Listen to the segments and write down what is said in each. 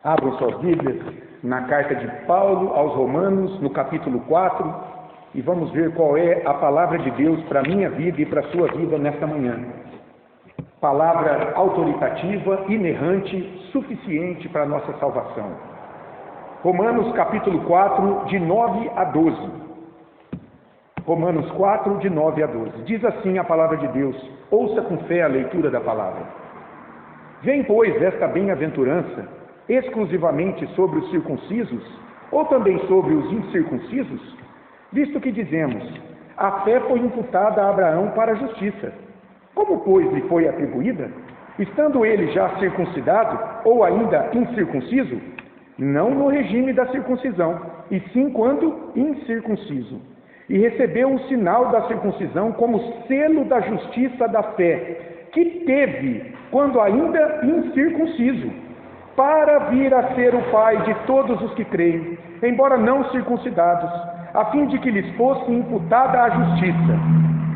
Abram suas Bíblias na carta de Paulo aos Romanos, no capítulo 4, e vamos ver qual é a palavra de Deus para a minha vida e para a sua vida nesta manhã. Palavra autoritativa, inerrante, suficiente para a nossa salvação. Romanos capítulo 4, de 9 a 12. Romanos 4, de 9 a 12. Diz assim a palavra de Deus. Ouça com fé a leitura da palavra. Vem, pois, esta bem-aventurança exclusivamente sobre os circuncisos, ou também sobre os incircuncisos? Visto que dizemos, a fé foi imputada a Abraão para a justiça. Como, pois, lhe foi atribuída? Estando ele já circuncidado, ou ainda incircunciso? Não no regime da circuncisão, e sim quando incircunciso. E recebeu o sinal da circuncisão como selo da justiça da fé, que teve quando ainda incircunciso, para vir a ser o pai de todos os que creem, embora não circuncidados, a fim de que lhes fosse imputada a justiça.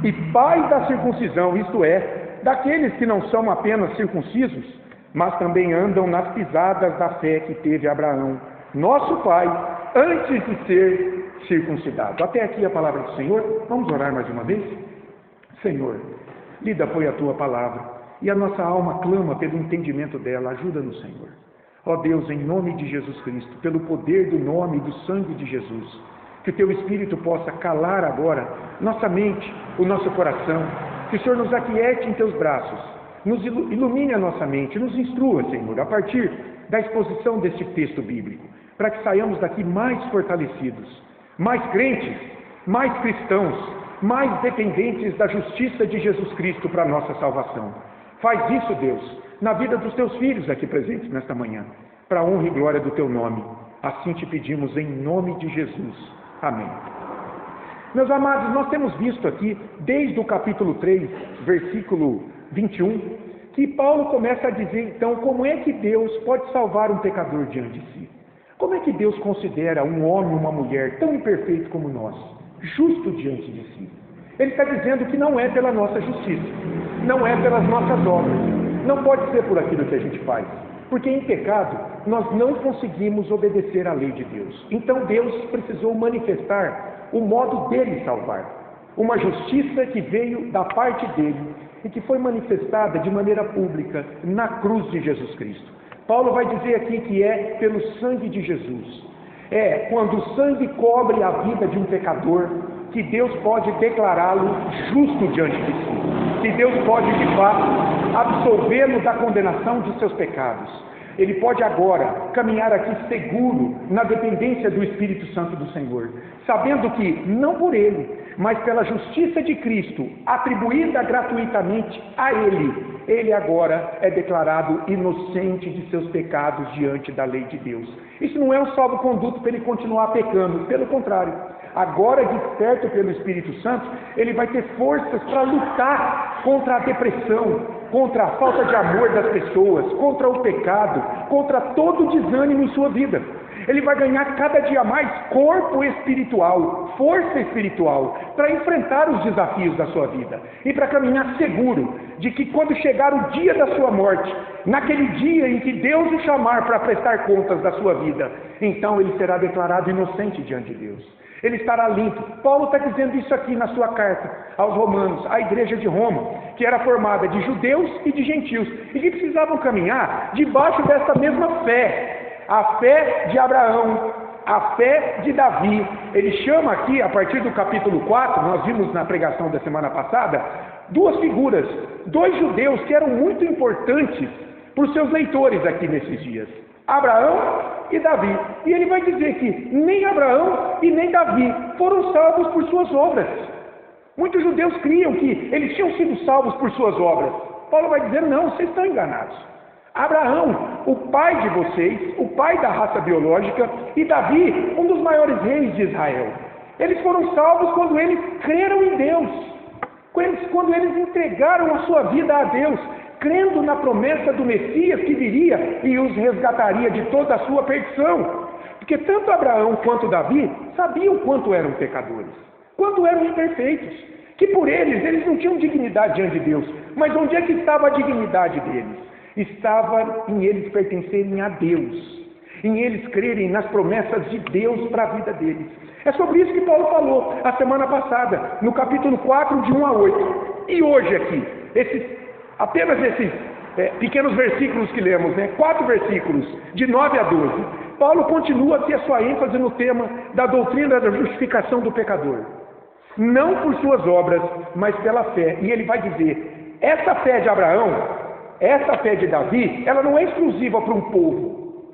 E pai da circuncisão, isto é, daqueles que não são apenas circuncisos, mas também andam nas pisadas da fé que teve Abraão, nosso pai, antes de ser circuncidado. Até aqui a palavra do Senhor. Vamos orar mais uma vez? Senhor, lida foi a tua palavra, e a nossa alma clama pelo entendimento dela. Ajuda-nos, Senhor. Ó Deus, em nome de Jesus Cristo, pelo poder do nome e do sangue de Jesus, que o teu Espírito possa calar agora nossa mente, o nosso coração, que o Senhor nos aquiete em teus braços, nos ilumine a nossa mente, nos instrua, Senhor, a partir da exposição deste texto bíblico, para que saiamos daqui mais fortalecidos, mais crentes, mais cristãos, mais dependentes da justiça de Jesus Cristo para a nossa salvação. Faz isso, Deus, na vida dos teus filhos aqui presentes nesta manhã, para a honra e glória do teu nome. Assim te pedimos em nome de Jesus. Amém. Meus amados, nós temos visto aqui, desde o capítulo 3, versículo 21, que Paulo começa a dizer, então, como é que Deus pode salvar um pecador diante de si? Como é que Deus considera um homem ou uma mulher tão imperfeito como nós, justo diante de si? Ele está dizendo que não é pela nossa justiça, não é pelas nossas obras, não pode ser por aquilo que a gente faz, porque em pecado nós não conseguimos obedecer à lei de Deus. Então Deus precisou manifestar o modo dele salvar, uma justiça que veio da parte dele e que foi manifestada de maneira pública na cruz de Jesus Cristo. Paulo vai dizer aqui que é pelo sangue de Jesus. É quando o sangue cobre a vida de um pecador que Deus pode declará-lo justo diante de si. Que Deus pode, de fato, absolvê-lo da condenação de seus pecados. Ele pode agora caminhar aqui seguro na dependência do Espírito Santo do Senhor, sabendo que, não por ele, mas pela justiça de Cristo, atribuída gratuitamente a ele agora é declarado inocente de seus pecados diante da lei de Deus. Isso não é um salvo-conduto para ele continuar pecando, pelo contrário. Agora, desperto pelo Espírito Santo, ele vai ter forças para lutar contra a depressão, contra a falta de amor das pessoas, contra o pecado, contra todo o desânimo em sua vida. Ele vai ganhar cada dia mais corpo espiritual, força espiritual, para enfrentar os desafios da sua vida e para caminhar seguro de que quando chegar o dia da sua morte, naquele dia em que Deus o chamar para prestar contas da sua vida, então ele será declarado inocente diante de Deus. Ele estará limpo. Paulo está dizendo isso aqui na sua carta aos Romanos, à igreja de Roma, que era formada de judeus e de gentios, e que precisavam caminhar debaixo dessa mesma fé. A fé de Abraão, a fé de Davi. Ele chama aqui, a partir do capítulo 4, nós vimos na pregação da semana passada, duas figuras, dois judeus que eram muito importantes para os seus leitores aqui nesses dias. Abraão e Davi. E ele vai dizer que nem Abraão e nem Davi foram salvos por suas obras. Muitos judeus criam que eles tinham sido salvos por suas obras. Paulo vai dizer, não, vocês estão enganados. Abraão, o pai de vocês, o pai da raça biológica, e Davi, um dos maiores reis de Israel. Eles foram salvos quando eles creram em Deus, quando eles entregaram a sua vida a Deus, crendo na promessa do Messias que viria e os resgataria de toda a sua perdição. Porque tanto Abraão quanto Davi sabiam quanto eram pecadores, quanto eram imperfeitos, que por eles não tinham dignidade diante de Deus. Mas onde é que estava a dignidade deles? Estava em eles pertencerem a Deus. em eles crerem nas promessas de Deus para a vida deles. É sobre isso que Paulo falou a semana passada, no capítulo 4, de 1 a 8. E hoje aqui, apenas esses pequenos versículos que lemos, 4 versículos, de 9 a 12, Paulo continua a ter a sua ênfase no tema da doutrina da justificação do pecador. Não por suas obras, mas pela fé. E ele vai dizer, essa fé de Abraão, essa fé de Davi, ela não é exclusiva para um povo,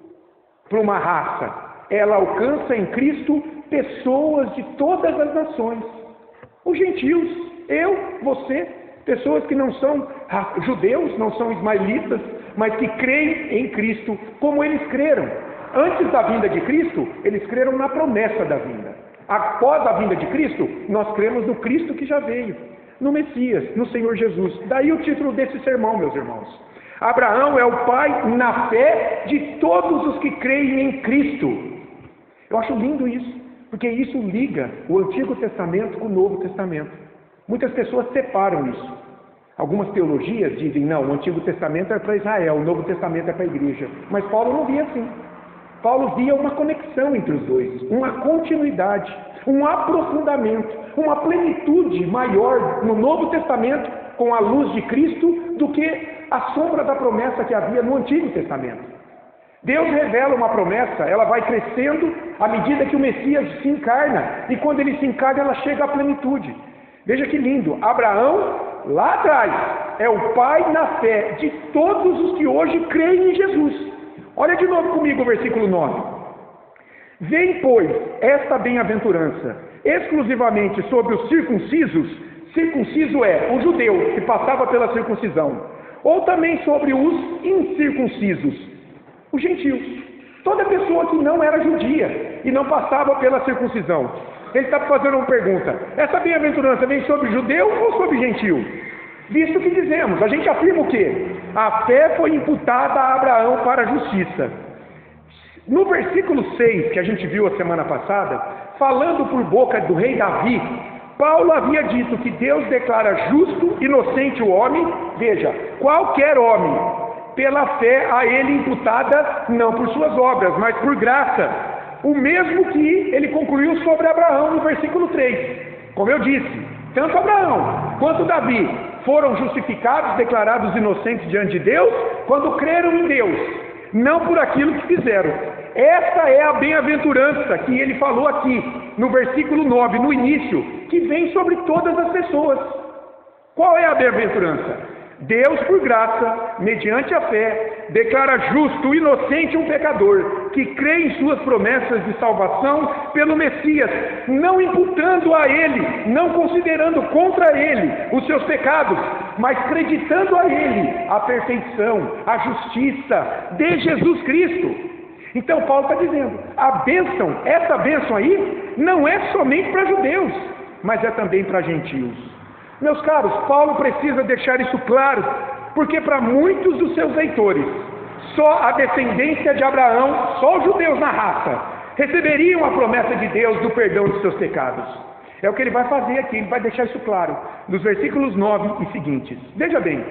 para uma raça. Ela alcança em Cristo pessoas de todas as nações. Os gentios, eu, você, pessoas que não são judeus, não são ismaelitas, mas que creem em Cristo como eles creram. Antes da vinda de Cristo, eles creram na promessa da vinda. Após a vinda de Cristo, nós cremos no Cristo que já veio, no Messias, no Senhor Jesus. Daí o título desse sermão, meus irmãos. Abraão é o pai na fé de todos os que creem em Cristo. Eu acho lindo isso, porque isso liga o Antigo Testamento com o Novo Testamento. Muitas pessoas separam isso. Algumas teologias dizem, não, o Antigo Testamento é para Israel, o Novo Testamento é para a igreja. Mas Paulo não via assim. Paulo via uma conexão entre os dois, uma continuidade, um aprofundamento, uma plenitude maior no Novo Testamento com a luz de Cristo do que a sombra da promessa que havia no Antigo Testamento. Deus revela uma promessa, ela vai crescendo à medida que o Messias se encarna, e quando ele se encarna, ela chega à plenitude. Veja que lindo, Abraão, lá atrás, é o pai na fé de todos os que hoje creem em Jesus. Olha de novo comigo o versículo 9. Vem, pois, esta bem-aventurança exclusivamente sobre os circuncisos, circunciso é o judeu que passava pela circuncisão, ou também sobre os incircuncisos, os gentios, toda pessoa que não era judia e não passava pela circuncisão. Ele está fazendo uma pergunta, essa bem-aventurança vem sobre judeu ou sobre gentio? Visto que dizemos, a gente afirma o quê? A fé foi imputada a Abraão para a justiça. No versículo 6, que a gente viu a semana passada, falando por boca do rei Davi, Paulo havia dito que Deus declara justo, inocente o homem, veja, qualquer homem, pela fé a ele imputada, não por suas obras, mas por graça. O mesmo que ele concluiu sobre Abraão no versículo 3. Como eu disse, tanto Abraão quanto Davi foram justificados, declarados inocentes diante de Deus, quando creram em Deus, não por aquilo que fizeram. Essa é a bem-aventurança que ele falou aqui, no versículo 9, no início, que vem sobre todas as pessoas. Qual é a bem-aventurança? Deus, por graça, mediante a fé, declara justo, inocente um pecador, que crê em suas promessas de salvação pelo Messias, não imputando a ele, não considerando contra ele os seus pecados, mas acreditando a ele a perfeição, a justiça de Jesus Cristo. Então Paulo está dizendo, a bênção, essa bênção aí, não é somente para judeus, mas é também para gentios. Meus caros, Paulo precisa deixar isso claro, porque para muitos dos seus leitores, só a descendência de Abraão, só os judeus na raça, receberiam a promessa de Deus do perdão dos seus pecados. É o que ele vai fazer aqui, ele vai deixar isso claro, nos versículos 9 e seguintes. Veja bem,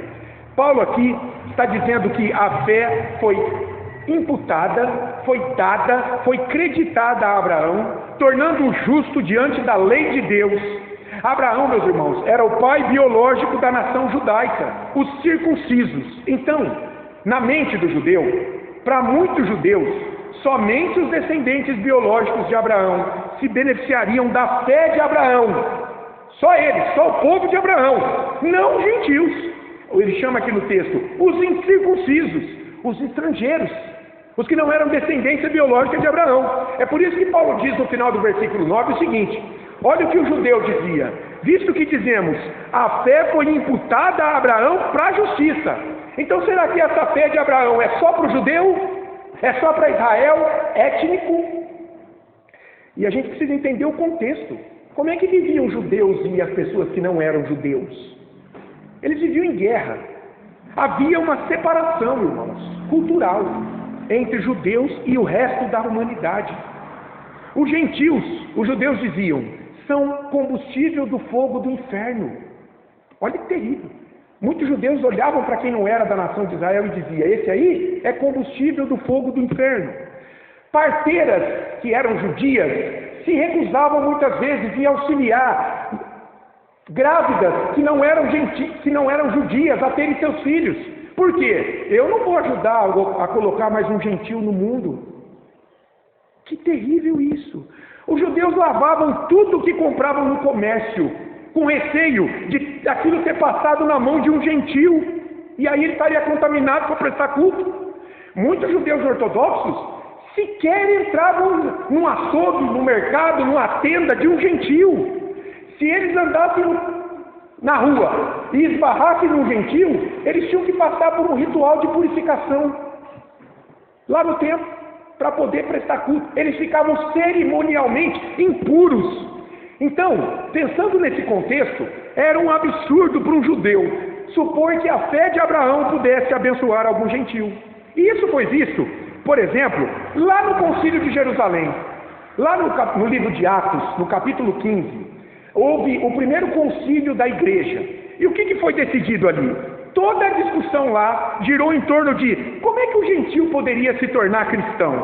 Paulo aqui está dizendo que a fé foi imputada, foi dada, foi creditada a Abraão, tornando-o justo diante da lei de Deus. Abraão, meus irmãos, era o pai biológico da nação judaica, os circuncisos. Então, na mente do judeu, para muitos judeus, somente os descendentes biológicos de Abraão se beneficiariam da fé de Abraão. Só eles, só o povo de Abraão, não os gentios. Ele chama aqui no texto, os incircuncisos, os estrangeiros, os que não eram descendência biológica de Abraão. É por isso que Paulo diz no final do versículo 9 o seguinte: olha o que o judeu dizia, visto que dizemos, a fé foi imputada a Abraão para a justiça. Então será que essa fé de Abraão é só para o judeu? É só para Israel, étnico? E a gente precisa entender o contexto. Como é que viviam os judeus e as pessoas que não eram judeus? Eles viviam em guerra. Havia uma separação, irmãos, cultural, entre judeus e o resto da humanidade. Os gentios, os judeus diziam, são combustível do fogo do inferno. Olha que terrível. Muitos judeus olhavam para quem não era da nação de Israel e diziam, esse aí é combustível do fogo do inferno. Parteiras que eram judias se recusavam muitas vezes em auxiliar grávidas que não eram judias a terem seus filhos. Por quê? Eu não vou ajudar a colocar mais um gentil no mundo. Que terrível isso! Os judeus lavavam tudo que compravam no comércio, com receio de aquilo ter passado na mão de um gentil, e aí ele estaria contaminado para prestar culto. Muitos judeus ortodoxos sequer entravam num açougue, no mercado, numa tenda de um gentil. Se eles andassem na rua e esbarrassem num gentil, eles tinham que passar por um ritual de purificação lá no templo, para poder prestar culto. Eles ficavam cerimonialmente impuros. Então, pensando nesse contexto, era um absurdo para um judeu supor que a fé de Abraão pudesse abençoar algum gentil. E isso foi visto, por exemplo, lá no Concílio de Jerusalém, lá no livro de Atos, no capítulo 15, houve o primeiro concílio da igreja. E o que foi decidido ali? Toda a discussão lá girou em torno de como é que o gentil poderia se tornar cristão.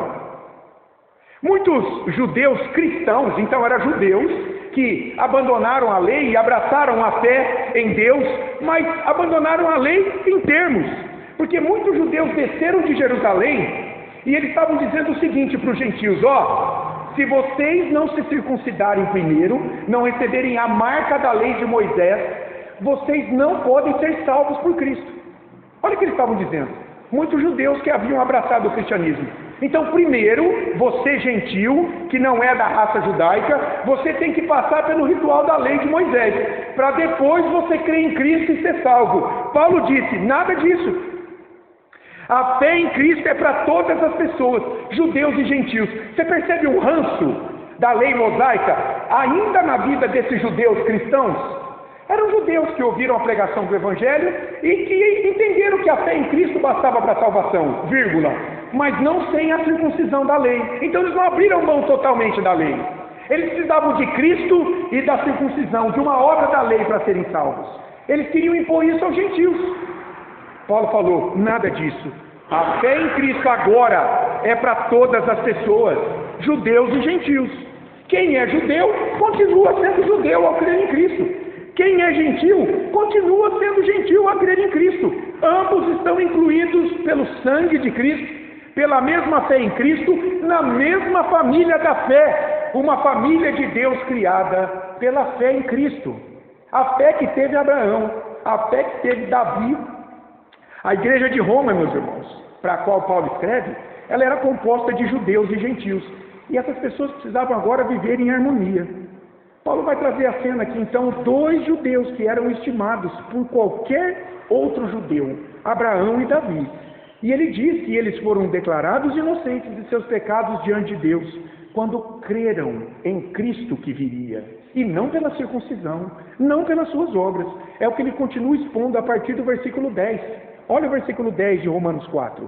Muitos judeus cristãos, então eram judeus, que abandonaram a lei e abraçaram a fé em Deus, mas abandonaram a lei em termos. Porque muitos judeus desceram de Jerusalém e eles estavam dizendo o seguinte para os gentios: se vocês não se circuncidarem primeiro, não receberem a marca da lei de Moisés, vocês não podem ser salvos por Cristo. Olha o que eles estavam dizendo. Muitos judeus que haviam abraçado o cristianismo. Então, primeiro, você gentil, que não é da raça judaica, você tem que passar pelo ritual da lei de Moisés, para depois você crer em Cristo e ser salvo. Paulo disse, nada disso. A fé em Cristo é para todas as pessoas, judeus e gentios. Você percebe o ranço da lei mosaica ainda na vida desses judeus cristãos? Eram judeus que ouviram a pregação do Evangelho e que entenderam que a fé em Cristo bastava para a salvação, vírgula, mas não sem a circuncisão da lei. Então eles não abriram mão totalmente da lei. Eles precisavam de Cristo e da circuncisão, de uma obra da lei para serem salvos. Eles queriam impor isso aos gentios. Paulo falou, nada disso. A fé em Cristo agora é para todas as pessoas, judeus e gentios. Quem é judeu, continua sendo judeu ao crer em Cristo. Quem é gentil, continua sendo gentil a crer em Cristo. Ambos estão incluídos pelo sangue de Cristo, pela mesma fé em Cristo, na mesma família da fé, uma família de Deus criada pela fé em Cristo. A fé que teve Abraão, a fé que teve Davi. A igreja de Roma, meus irmãos, para a qual Paulo escreve, ela era composta de judeus e gentios. E essas pessoas precisavam agora viver em harmonia. Paulo vai trazer a cena aqui, então, dois judeus que eram estimados por qualquer outro judeu, Abraão e Davi. E ele diz que eles foram declarados inocentes de seus pecados diante de Deus, quando creram em Cristo que viria, e não pela circuncisão, não pelas suas obras. É o que ele continua expondo a partir do versículo 10. Olha o versículo 10 de Romanos 4.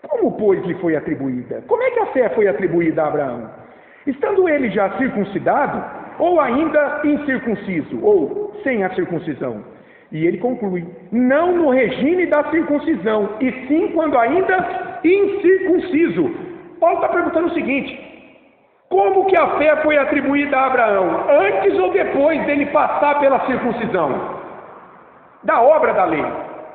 Como, pois, lhe foi atribuída? Como é que a fé foi atribuída a Abraão? Estando ele já circuncidado, ou ainda incircunciso, ou sem a circuncisão? E ele conclui, não no regime da circuncisão, e sim quando ainda incircunciso. Paulo está perguntando o seguinte, como que a fé foi atribuída a Abraão? Antes ou depois dele passar pela circuncisão? Da obra da lei.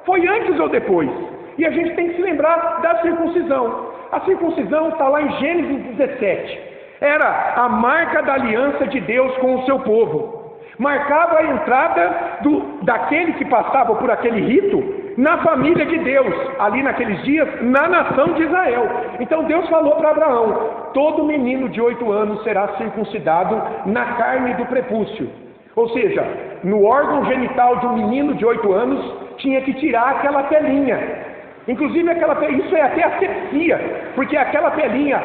Foi antes ou depois? E a gente tem que se lembrar da circuncisão. A circuncisão está lá em Gênesis 17. Era a marca da aliança de Deus com o seu povo. Marcava a entrada daquele que passava por aquele rito na família de Deus, ali naqueles dias, na nação de Israel. Então Deus falou para Abraão, todo menino de 8 anos será circuncidado na carne do prepúcio. Ou seja, no órgão genital de um menino de 8 anos, tinha que tirar aquela pelinha. Inclusive, isso é até asepsia, porque aquela pelinha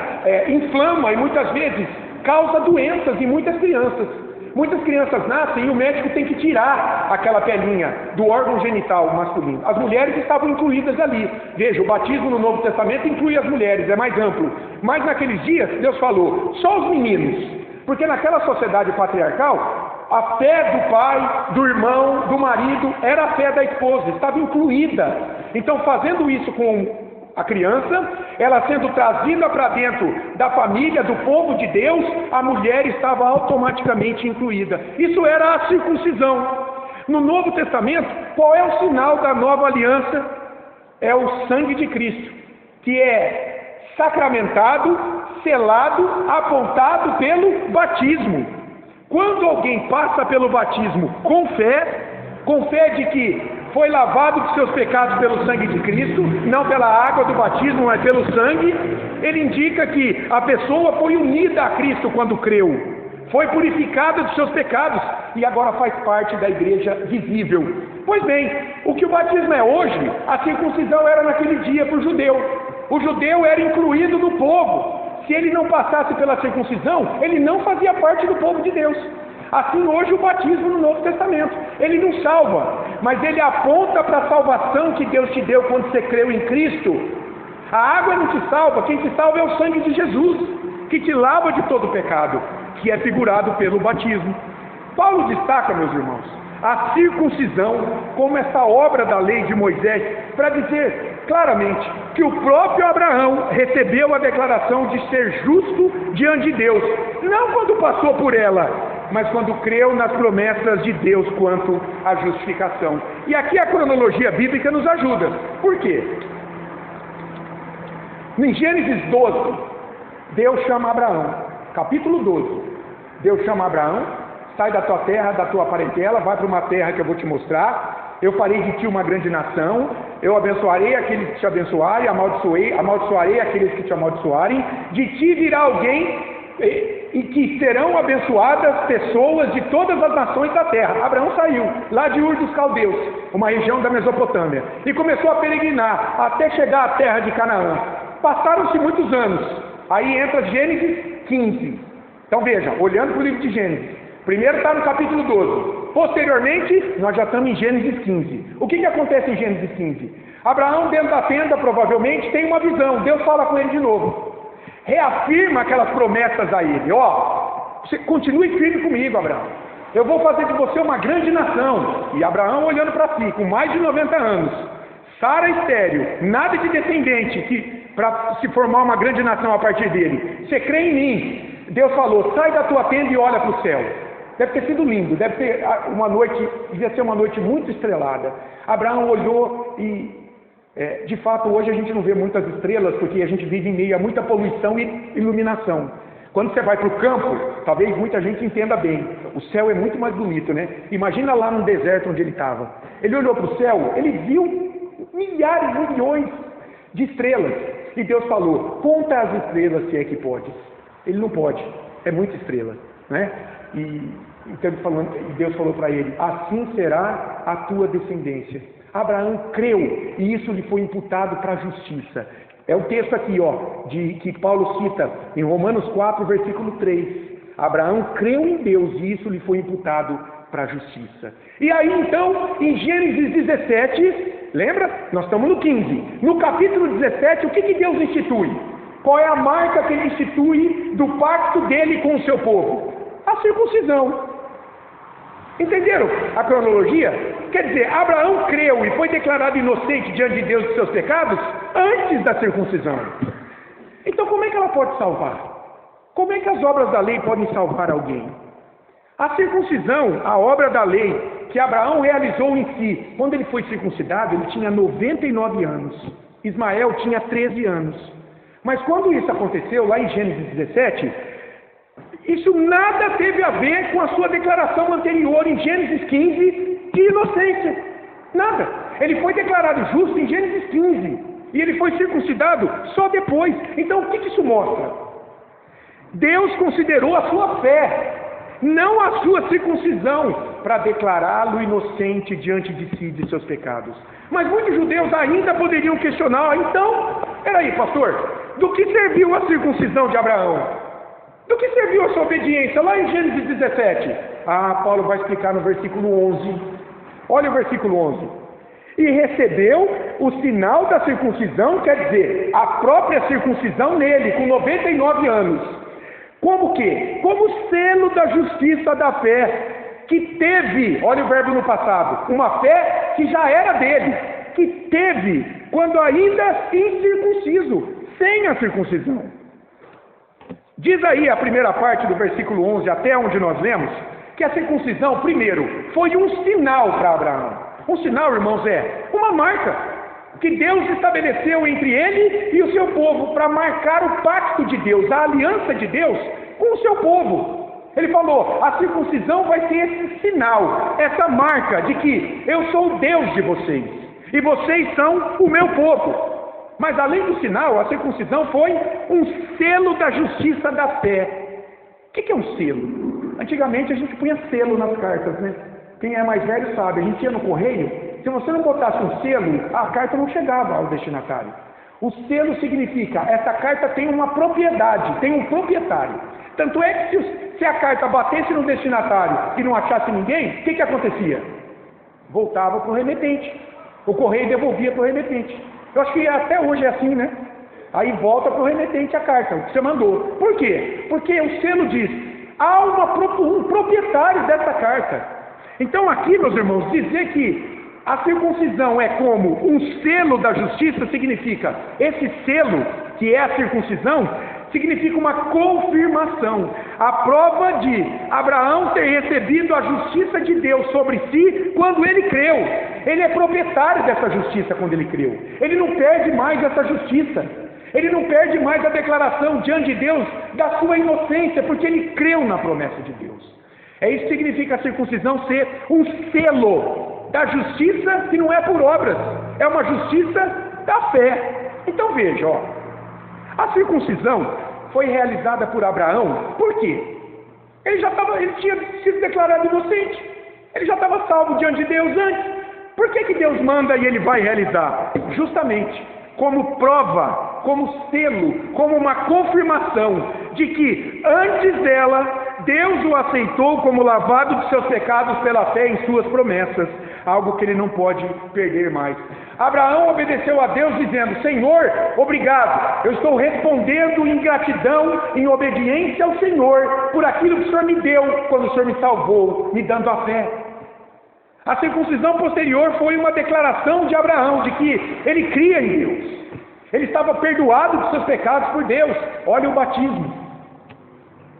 inflama e muitas vezes causa doenças em muitas crianças. Muitas crianças nascem e o médico tem que tirar aquela pelinha do órgão genital masculino. As mulheres estavam incluídas ali. Veja, o batismo no Novo Testamento inclui as mulheres, é mais amplo. Mas naqueles dias, Deus falou, só os meninos. Porque naquela sociedade patriarcal, a fé do pai, do irmão, do marido, era a fé da esposa, estava incluída. Então, fazendo isso com a criança, ela sendo trazida para dentro da família, do povo de Deus, a mulher estava automaticamente incluída. Isso era a circuncisão. No Novo Testamento, qual é o sinal da nova aliança? É o sangue de Cristo, que é sacramentado, selado, apontado pelo batismo. Quando alguém passa pelo batismo com fé de que foi lavado dos seus pecados pelo sangue de Cristo, não pela água do batismo, mas pelo sangue, ele indica que a pessoa foi unida a Cristo quando creu, foi purificada dos seus pecados e agora faz parte da igreja visível. Pois bem, o que o batismo é hoje, a circuncisão era naquele dia para o judeu. O judeu era incluído no povo. Se ele não passasse pela circuncisão, ele não fazia parte do povo de Deus. Assim hoje o batismo no Novo Testamento, ele não salva, mas ele aponta para a salvação que Deus te deu quando você creu em Cristo. A água não te salva, quem te salva é o sangue de Jesus, que te lava de todo pecado, que é figurado pelo batismo. Paulo destaca, meus irmãos, a circuncisão como essa obra da lei de Moisés, para dizer claramente que o próprio Abraão recebeu a declaração de ser justo diante de Deus, não quando passou por ela, mas quando creu nas promessas de Deus quanto à justificação. E aqui a cronologia bíblica nos ajuda. Por quê? Em Gênesis 12, Deus chama Abraão, capítulo 12, Deus chama Abraão, sai da tua terra, da tua parentela, vai para uma terra que eu vou te mostrar, eu farei de ti uma grande nação, eu abençoarei aqueles que te abençoarem, amaldiçoarei aqueles que te amaldiçoarem, de ti virá alguém e que serão abençoadas pessoas de todas as nações da terra. Abraão saiu lá de Ur dos Caldeus, uma região da Mesopotâmia, e começou a peregrinar até chegar à terra de Canaã. Passaram-se muitos anos, aí entra Gênesis 15. Então vejam, olhando para o livro de Gênesis, primeiro está no capítulo 12, posteriormente nós já estamos em Gênesis 15. O que acontece em Gênesis 15? Abraão, dentro da tenda, provavelmente tem uma visão, Deus fala com ele de novo, reafirma aquelas promessas a ele, você continue firme comigo, Abraão, eu vou fazer de você uma grande nação. E Abraão olhando para si, com mais de 90 anos, Sara estéril, nada de descendente para se formar uma grande nação a partir dele, você crê em mim? Deus falou, sai da tua tenda e olha para o céu. Deve ter sido lindo, deve ter uma noite, devia ser uma noite muito estrelada. Abraão olhou e de fato, hoje a gente não vê muitas estrelas, porque a gente vive em meio a muita poluição e iluminação. Quando você vai para o campo, talvez muita gente entenda bem, o céu é muito mais bonito, né? Imagina lá no deserto onde ele estava. Ele olhou para o céu, ele viu milhares, milhões de estrelas. E Deus falou, conta as estrelas se é que pode. Ele não pode, é muita estrela, né? Então Deus falou para ele, assim será a tua descendência. Abraão creu e isso lhe foi imputado para a justiça. É o texto aqui, que Paulo cita em Romanos 4, versículo 3. Abraão creu em Deus e isso lhe foi imputado para a justiça. E aí então, em Gênesis 17, lembra? Nós estamos no 15. No capítulo 17, o que Deus institui? Qual é a marca que ele institui do pacto dele com o seu povo? A circuncisão. Entenderam a cronologia? Quer dizer, Abraão creu e foi declarado inocente diante de Deus dos seus pecados antes da circuncisão. Então como é que ela pode salvar? Como é que as obras da lei podem salvar alguém? A circuncisão, a obra da lei que Abraão realizou em si, quando ele foi circuncidado, ele tinha 99 anos. Ismael tinha 13 anos. Mas quando isso aconteceu, lá em Gênesis 17, isso nada teve a ver com a sua declaração anterior em Gênesis 15 de inocência. Nada. Ele foi declarado justo em Gênesis 15. E ele foi circuncidado só depois. Então o que isso mostra? Deus considerou a sua fé, não a sua circuncisão, para declará-lo inocente diante de si de seus pecados. Mas muitos judeus ainda poderiam questionar, então, peraí, pastor, do que serviu a circuncisão de Abraão? Do que serviu a sua obediência? Lá em Gênesis 17. Paulo vai explicar no versículo 11. Olha o versículo 11. E recebeu o sinal da circuncisão, quer dizer, a própria circuncisão nele, com 99 anos. Como que? Como selo da justiça da fé, que teve, olha o verbo no passado, uma fé que já era dele. que teve quando ainda incircunciso, sem a circuncisão. Diz aí a primeira parte do versículo 11, até onde nós lemos, que a circuncisão, primeiro, foi um sinal para Abraão. Um sinal, irmãos, é uma marca que Deus estabeleceu entre ele e o seu povo para marcar o pacto de Deus, a aliança de Deus com o seu povo. Ele falou, a circuncisão vai ser esse sinal, essa marca de que eu sou o Deus de vocês e vocês são o meu povo. Mas além do sinal, a circuncisão foi um selo da justiça da fé. O que é um selo? Antigamente a gente punha selo nas cartas, né? Quem é mais velho sabe, a gente ia no correio, se você não botasse um selo, a carta não chegava ao destinatário. O selo significa, essa carta tem uma propriedade, tem um proprietário. Tanto é que se a carta batesse no destinatário e não achasse ninguém, o que acontecia? Voltava para o remetente. O correio devolvia para o remetente. Eu acho que até hoje é assim, né? Aí volta para o remetente a carta, o que você mandou. Por quê? Porque o selo diz, há um proprietário dessa carta. Então aqui, meus irmãos, dizer que a circuncisão é como um selo da justiça significa, esse selo, que é a circuncisão, significa uma confirmação, a prova de Abraão ter recebido a justiça de Deus sobre si quando ele creu. Ele é proprietário dessa justiça quando ele creu. Ele não perde mais essa justiça. Ele não perde mais a declaração diante de Deus da sua inocência, porque ele creu na promessa de Deus. É isso que significa a circuncisão ser um selo da justiça que não é por obras, é uma justiça da fé. Então veja, a circuncisão foi realizada por Abraão, por quê? Ele tinha sido declarado inocente, ele já estava salvo diante de Deus antes. Por que Deus manda e ele vai realizar? Justamente como prova, como selo, como uma confirmação de que antes dela, Deus o aceitou como lavado de seus pecados pela fé em suas promessas, algo que ele não pode perder mais. Abraão obedeceu a Deus dizendo, Senhor, obrigado, eu estou respondendo em gratidão, em obediência ao Senhor, por aquilo que o Senhor me deu, quando o Senhor me salvou, me dando a fé. A circuncisão posterior foi uma declaração de Abraão, de que ele cria em Deus. Ele estava perdoado dos seus pecados por Deus. Olha o batismo.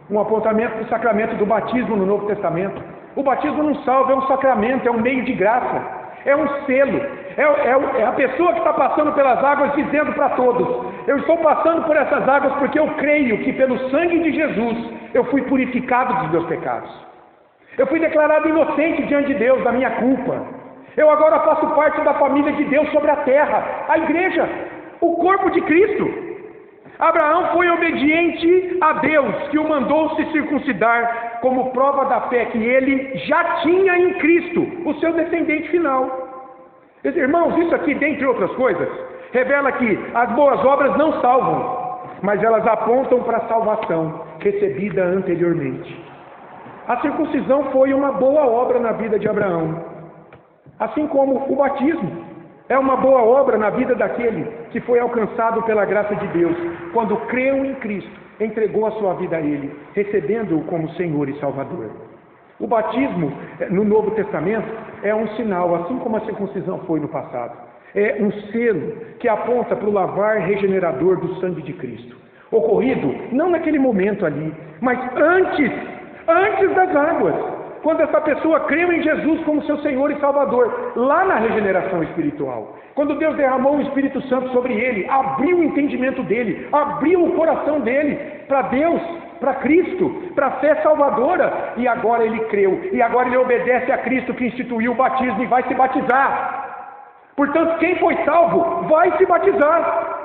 Um apontamento do sacramento do batismo no Novo Testamento. O batismo não salva, é um sacramento, é um meio de graça. É um selo. É a pessoa que está passando pelas águas dizendo para todos, eu estou passando por essas águas porque eu creio que pelo sangue de Jesus eu fui purificado dos meus pecados. Eu fui declarado inocente diante de Deus da minha culpa. Eu agora faço parte da família de Deus sobre a terra, a igreja, o corpo de Cristo. Abraão foi obediente a Deus, que o mandou se circuncidar como prova da fé que ele já tinha em Cristo, o seu descendente final. Irmãos, isso aqui, dentre outras coisas, revela que as boas obras não salvam, mas elas apontam para a salvação recebida anteriormente. A circuncisão foi uma boa obra na vida de Abraão, assim como o batismo é uma boa obra na vida daquele que foi alcançado pela graça de Deus, quando creu em Cristo, entregou a sua vida a Ele, recebendo-o como Senhor e Salvador. O batismo, no Novo Testamento, é um sinal, assim como a circuncisão foi no passado. É um selo que aponta para o lavar regenerador do sangue de Cristo, ocorrido não naquele momento ali, mas antes das águas, quando essa pessoa creu em Jesus como seu Senhor e Salvador, lá na regeneração espiritual, quando Deus derramou o Espírito Santo sobre ele, abriu o entendimento dele, abriu o coração dele para Deus, para Cristo, para a fé salvadora, e agora ele creu, e agora ele obedece a Cristo que instituiu o batismo e vai se batizar. Portanto, quem foi salvo vai se batizar,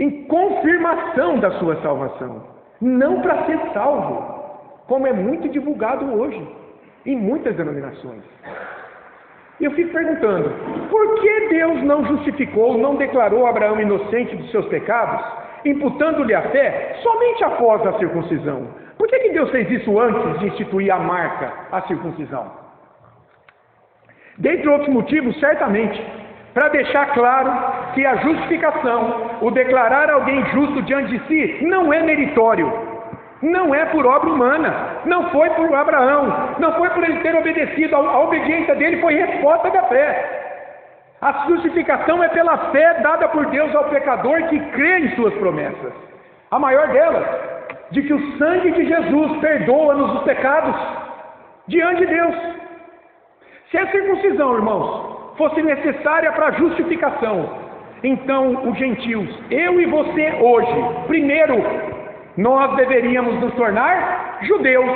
em confirmação da sua salvação, não para ser salvo, como é muito divulgado hoje, em muitas denominações. E eu fico perguntando, por que Deus não justificou, não declarou Abraão inocente dos seus pecados, imputando-lhe a fé, somente após a circuncisão? Por que Deus fez isso antes de instituir a marca, a circuncisão? Dentre outros motivos, certamente, para deixar claro que a justificação, o declarar alguém justo diante de si, não é meritório. Não é por obra humana, não foi por Abraão, não foi por ele ter obedecido, a obediência dele foi resposta da fé. A justificação é pela fé dada por Deus ao pecador que crê em suas promessas. A maior delas, de que o sangue de Jesus perdoa-nos os pecados diante de Deus. Se a circuncisão, irmãos, fosse necessária para a justificação, então os gentios, eu e você hoje, primeiro, nós deveríamos nos tornar judeus,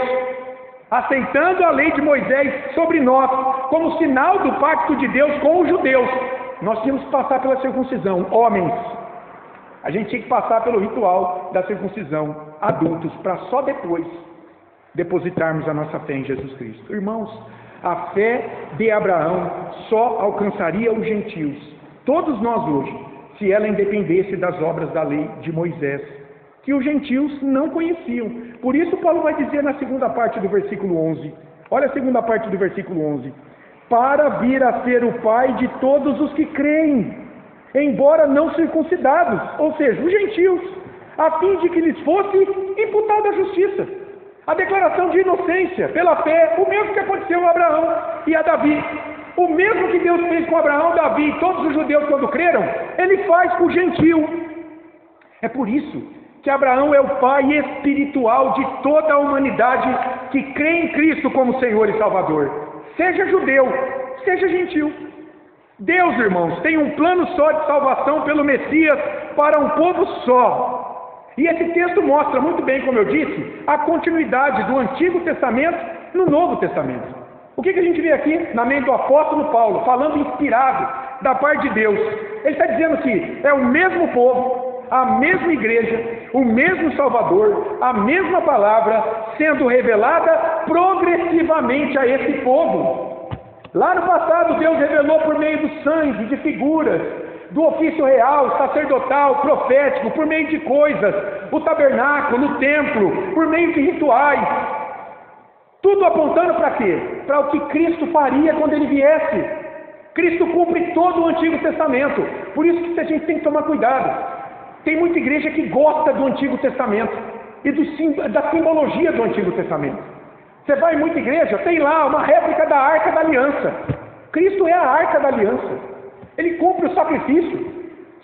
aceitando a lei de Moisés sobre nós, como sinal do pacto de Deus com os judeus. Nós tínhamos que passar pela circuncisão, homens. A gente tinha que passar pelo ritual da circuncisão, adultos, para só depois depositarmos a nossa fé em Jesus Cristo. Irmãos, a fé de Abraão só alcançaria os gentios, todos nós hoje, se ela independesse das obras da lei de Moisés, que os gentios não conheciam. Por isso Paulo vai dizer na segunda parte do versículo 11, olha a segunda parte do versículo 11, para vir a ser o pai de todos os que creem, embora não circuncidados, ou seja, os gentios, a fim de que lhes fosse imputada a justiça, a declaração de inocência pela fé, o mesmo que aconteceu a Abraão e a Davi, o mesmo que Deus fez com Abraão, Davi e todos os judeus quando creram, ele faz com o gentio. É por isso que Abraão é o pai espiritual de toda a humanidade que crê em Cristo como Senhor e Salvador, seja judeu, seja gentil. Deus, irmãos, tem um plano só de salvação pelo Messias para um povo só. E esse texto mostra muito bem, como eu disse, a continuidade do Antigo Testamento no Novo Testamento. O que a gente vê aqui na mente do apóstolo Paulo, falando inspirado da parte de Deus? Ele está dizendo que é o mesmo povo, a mesma igreja, o mesmo Salvador, a mesma palavra sendo revelada progressivamente a esse povo. Lá no passado, Deus revelou por meio do sangue, de figuras, do ofício real, sacerdotal, profético, por meio de coisas, o tabernáculo, o templo, por meio de rituais. Tudo apontando para quê? Para o que Cristo faria quando Ele viesse. Cristo cumpre todo o Antigo Testamento. Por isso que a gente tem que tomar cuidado. Tem muita igreja que gosta do Antigo Testamento e da simbologia do Antigo Testamento. Você vai em muita igreja, tem lá uma réplica da Arca da Aliança. Cristo é a Arca da Aliança. Ele cumpre o sacrifício.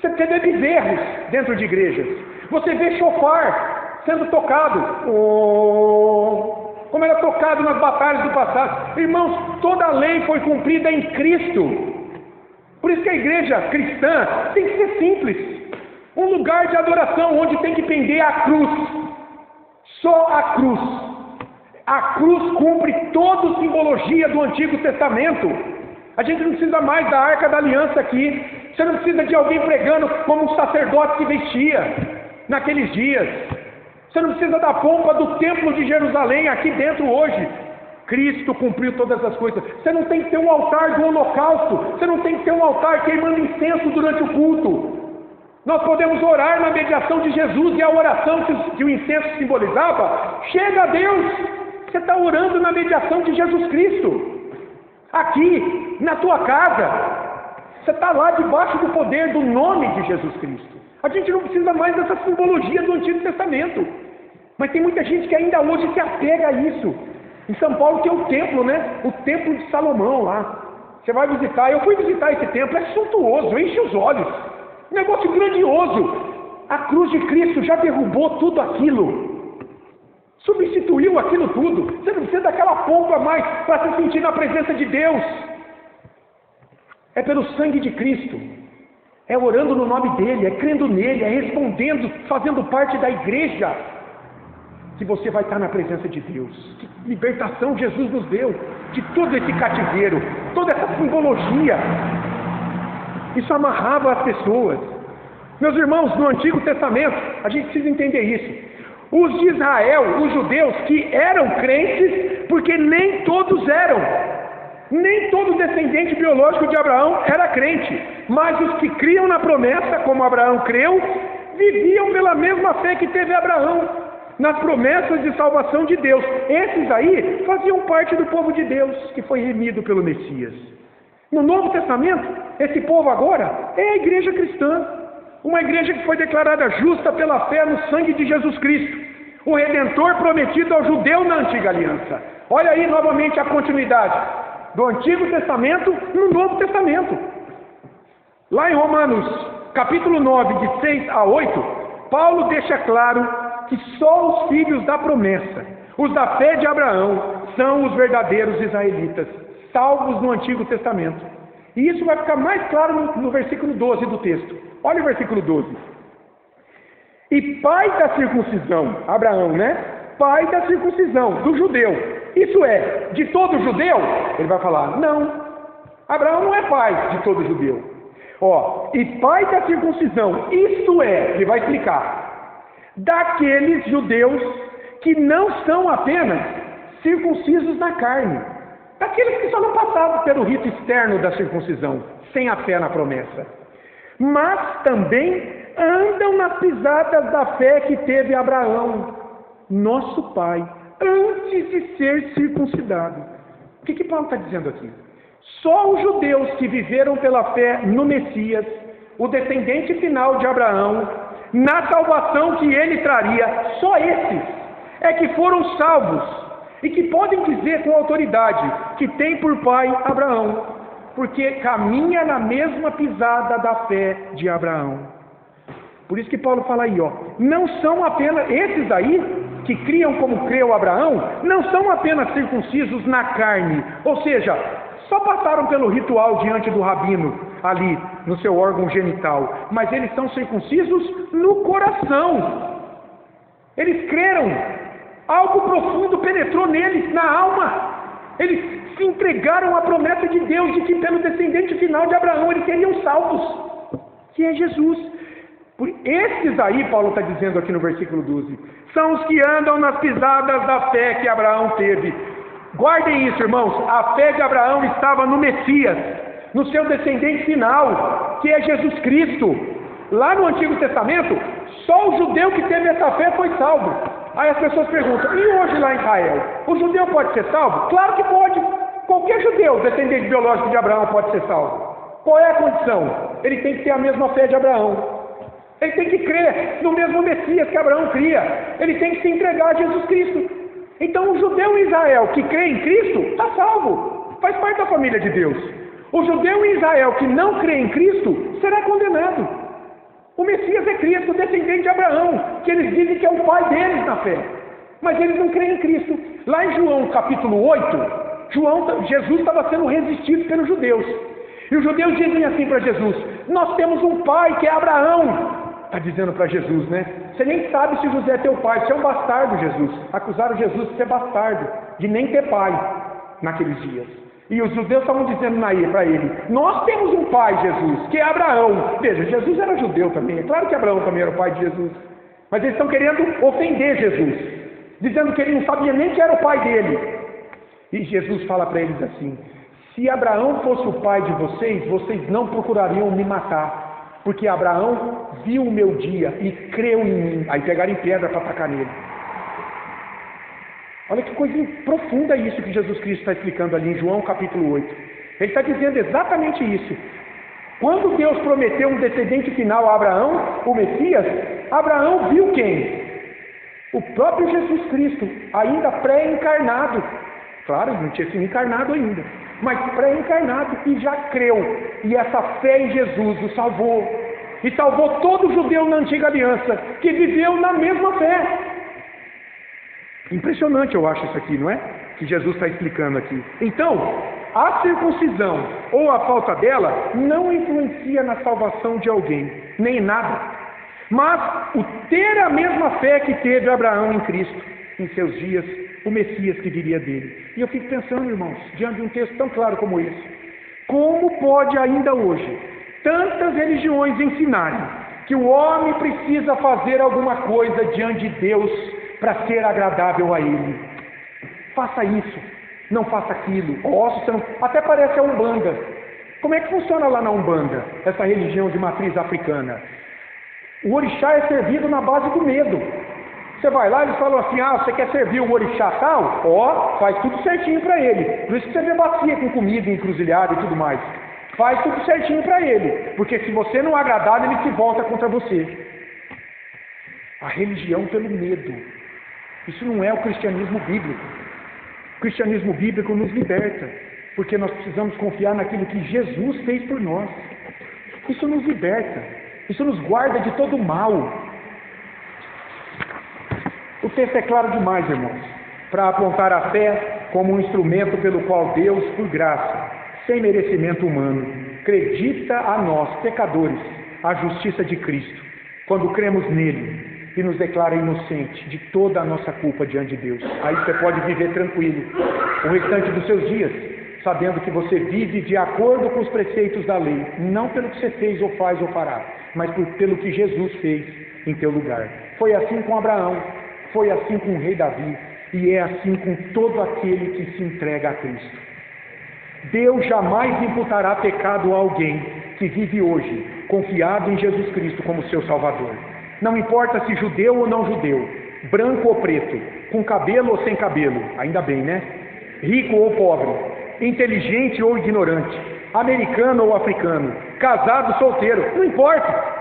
Você vê bezerros dentro de igrejas. Você vê chofar sendo tocado. Como era tocado nas batalhas do passado. Irmãos, toda a lei foi cumprida em Cristo. Por isso que a igreja cristã tem que ser simples. Um lugar de adoração onde tem que pender a cruz. Só a cruz. A cruz cumpre toda a simbologia do Antigo Testamento. A gente não precisa mais da Arca da Aliança aqui. Você não precisa de alguém pregando como um sacerdote se vestia naqueles dias. Você não precisa da pompa do Templo de Jerusalém aqui dentro hoje. Cristo cumpriu todas as coisas. Você não tem que ter um altar do holocausto. Você não tem que ter um altar queimando incenso durante o culto. Nós podemos orar na mediação de Jesus, e a oração que o incenso simbolizava chega a Deus. Você está orando na mediação de Jesus Cristo. Aqui, na tua casa, você está lá debaixo do poder do nome de Jesus Cristo. A gente não precisa mais dessa simbologia do Antigo Testamento. Mas tem muita gente que ainda hoje se apega a isso. Em São Paulo tem o templo, né? O templo de Salomão lá. Você vai visitar, eu fui visitar esse templo, é suntuoso, enche os olhos. Um negócio grandioso. A cruz de Cristo já derrubou tudo aquilo. Substituiu aquilo tudo. Você não precisa daquela pompa mais para se sentir na presença de Deus. É pelo sangue de Cristo. É orando no nome dEle, é crendo nele, é respondendo, fazendo parte da igreja, que você vai estar na presença de Deus. Que libertação Jesus nos deu de todo esse cativeiro, toda essa simbologia. Isso amarrava as pessoas. Meus irmãos, no Antigo Testamento, a gente precisa entender isso. Os de Israel, os judeus que eram crentes, porque nem todos eram. Nem todo descendente biológico de Abraão era crente. Mas os que criam na promessa, como Abraão creu, viviam pela mesma fé que teve Abraão, nas promessas de salvação de Deus. Esses aí faziam parte do povo de Deus, que foi remido pelo Messias. No Novo Testamento, esse povo agora é a igreja cristã. Uma igreja que foi declarada justa pela fé no sangue de Jesus Cristo, o Redentor prometido ao judeu na antiga aliança. Olha aí novamente a continuidade do Antigo Testamento no Novo Testamento. Lá em Romanos, capítulo 9, de 6 a 8, Paulo deixa claro que só os filhos da promessa, os da fé de Abraão, são os verdadeiros israelitas, salvos no Antigo Testamento. E isso vai ficar mais claro no versículo 12 do texto. Olha o versículo 12. E pai da circuncisão, Abraão, né? Pai da circuncisão, do judeu. Isso é, de todo judeu? Ele vai falar, não. Abraão não é pai de todo judeu. E pai da circuncisão, isso é, ele vai explicar, daqueles judeus que não são apenas circuncisos na carne, daqueles que só não passavam pelo rito externo da circuncisão, sem a fé na promessa, mas também andam nas pisadas da fé que teve Abraão, nosso pai, antes de ser circuncidado. O que Paulo está dizendo aqui? Só os judeus que viveram pela fé no Messias, o descendente final de Abraão, na salvação que ele traria, só esses é que foram salvos e que podem dizer com autoridade que tem por pai Abraão, porque caminha na mesma pisada da fé de Abraão. Por isso que Paulo fala aí, não são apenas esses aí que criam como creu Abraão, não são apenas circuncisos na carne, ou seja, só passaram pelo ritual diante do rabino, ali no seu órgão genital, mas eles são circuncisos no coração. Eles creram, algo profundo penetrou neles, na alma. Eles se entregaram à promessa de Deus de que pelo descendente final de Abraão eles seriam salvos, que é Jesus. Por esses aí, Paulo está dizendo aqui no versículo 12, são os que andam nas pisadas da fé que Abraão teve. Guardem isso, irmãos, a fé de Abraão estava no Messias, no seu descendente final, que é Jesus Cristo. Lá no Antigo Testamento, só o judeu que teve essa fé foi salvo. Aí as pessoas perguntam, e hoje lá em Israel, o judeu pode ser salvo? Claro que pode. Qualquer judeu, descendente biológico de Abraão, pode ser salvo. Qual é a condição? Ele tem que ter a mesma fé de Abraão. Ele tem que crer no mesmo Messias que Abraão cria. Ele tem que se entregar a Jesus Cristo. Então o judeu em Israel que crê em Cristo está salvo, faz parte da família de Deus. O judeu em Israel que não crê em Cristo será condenado. O Messias é Cristo, descendente de Abraão, que eles dizem que é o pai deles na fé, mas eles não creem em Cristo. Lá em João capítulo 8, Jesus estava sendo resistido pelos judeus, e os judeus dizem assim para Jesus, nós temos um pai que é Abraão. Está dizendo para Jesus, né? Você nem sabe se José é teu pai, você é um bastardo, Jesus. Acusaram Jesus de ser bastardo, de nem ter pai naqueles dias. E os judeus estavam dizendo para ele, nós temos um pai, Jesus, que é Abraão. Veja, Jesus era judeu também, é claro que Abraão também era o pai de Jesus. Mas eles estão querendo ofender Jesus, dizendo que ele não sabia nem que era o pai dele. E Jesus fala para eles assim, se Abraão fosse o pai de vocês, vocês não procurariam me matar. Porque Abraão viu o meu dia e creu em mim. Aí pegaram em pedra para atacar nele. Olha que coisa profunda isso que Jesus Cristo está explicando ali em João capítulo 8. Ele está dizendo exatamente isso. Quando Deus prometeu um descendente final a Abraão, o Messias, Abraão viu quem? O próprio Jesus Cristo, ainda pré-encarnado. Claro, ele não tinha sido encarnado ainda, mas pré-encarnado, e já creu. E essa fé em Jesus o salvou. E salvou todo judeu na antiga aliança, que viveu na mesma fé. Impressionante eu acho isso aqui, não é? Que Jesus está explicando aqui. Então, a circuncisão, ou a falta dela, não influencia na salvação de alguém, nem nada. Mas o ter a mesma fé que teve Abraão em Cristo, em seus dias, o Messias que viria dele. E eu fico pensando, irmãos, diante de um texto tão claro como esse, como pode ainda hoje tantas religiões ensinarem que o homem precisa fazer alguma coisa diante de Deus para ser agradável a Ele? Faça isso, não faça aquilo. Até parece a Umbanda. Como é que funciona lá na Umbanda, essa religião de matriz africana? O orixá é servido na base do medo. Você vai lá e eles falam assim, você quer servir o orixá tal? Faz tudo certinho para ele. Por isso que você vê bacia com comida, encruzilhada e tudo mais. Faz tudo certinho para ele. Porque se você não agradar, ele se volta contra você. A religião pelo medo. Isso não é o cristianismo bíblico. O cristianismo bíblico nos liberta. Porque nós precisamos confiar naquilo que Jesus fez por nós. Isso nos liberta, isso nos guarda de todo mal. O texto é claro demais, irmãos, para apontar a fé como um instrumento pelo qual Deus, por graça, sem merecimento humano, acredita a nós, pecadores, a justiça de Cristo, quando cremos nele e nos declara inocente de toda a nossa culpa diante de Deus. Aí você pode viver tranquilo o restante dos seus dias, sabendo que você vive de acordo com os preceitos da lei, não pelo que você fez ou faz ou fará, mas pelo que Jesus fez em teu lugar. Foi assim com Abraão, foi assim com o rei Davi, e é assim com todo aquele que se entrega a Cristo. Deus jamais imputará pecado a alguém que vive hoje confiado em Jesus Cristo como seu Salvador. Não importa se judeu ou não judeu, branco ou preto, com cabelo ou sem cabelo, ainda bem, né? Rico ou pobre, inteligente ou ignorante, americano ou africano, casado ou solteiro, não importa.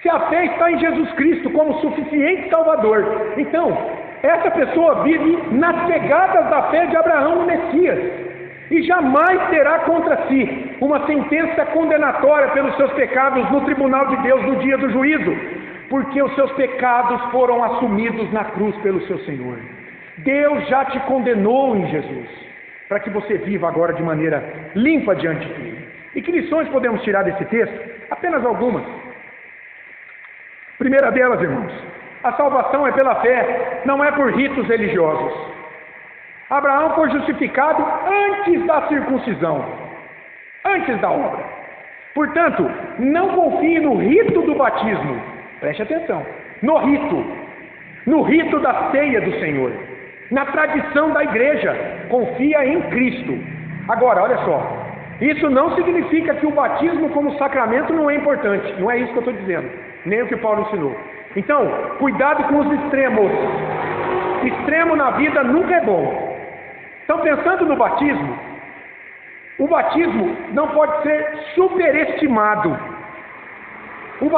Se a fé está em Jesus Cristo como suficiente Salvador, então essa pessoa vive nas pegadas da fé de Abraão no Messias e jamais terá contra si uma sentença condenatória pelos seus pecados no tribunal de Deus no dia do juízo, porque os seus pecados foram assumidos na cruz pelo seu Senhor. Deus já te condenou em Jesus, para que você viva agora de maneira limpa diante dele. E que lições podemos tirar desse texto? Apenas algumas. Primeira delas, irmãos, a salvação é pela fé, não é por ritos religiosos. Abraão foi justificado antes da circuncisão, antes da obra. Portanto, não confie no rito do batismo, preste atenção, no rito da ceia do Senhor, na tradição da igreja, confia em Cristo. Agora, olha só, isso não significa que o batismo como sacramento não é importante, não é isso que eu estou dizendo, nem o que Paulo ensinou. Então, cuidado com os extremos. Extremo na vida nunca é bom. Então, pensando no batismo, o batismo não pode ser superestimado. O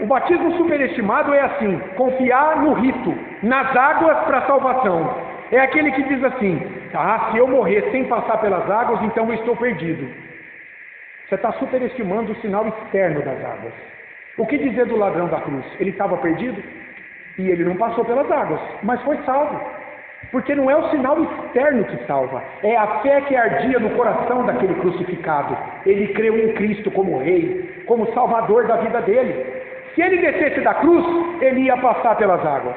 batismo superestimado é assim, confiar no rito, nas águas para a salvação. É aquele que diz assim, se eu morrer sem passar pelas águas, então eu estou perdido. Você está superestimando o sinal externo das águas. O que dizer do ladrão da cruz? Ele estava perdido e ele não passou pelas águas, mas foi salvo. Porque não é o sinal externo que salva, é a fé que ardia no coração daquele crucificado. Ele creu em Cristo como rei, como salvador da vida dele. Se ele descesse da cruz, ele ia passar pelas águas,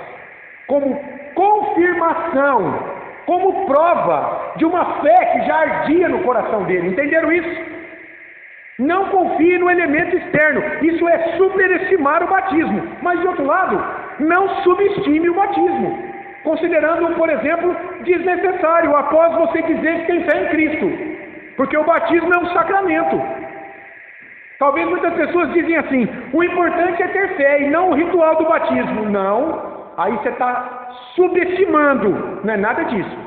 como confirmação, como prova de uma fé que já ardia no coração dele. Entenderam isso? Não confie no elemento externo, isso é superestimar o batismo. Mas de outro lado, não subestime o batismo, considerando, por exemplo, desnecessário após você dizer que tem fé em Cristo, porque o batismo é um sacramento. Talvez muitas pessoas dizem assim, o importante é ter fé e não o ritual do batismo. Não, aí você está subestimando, não é nada disso.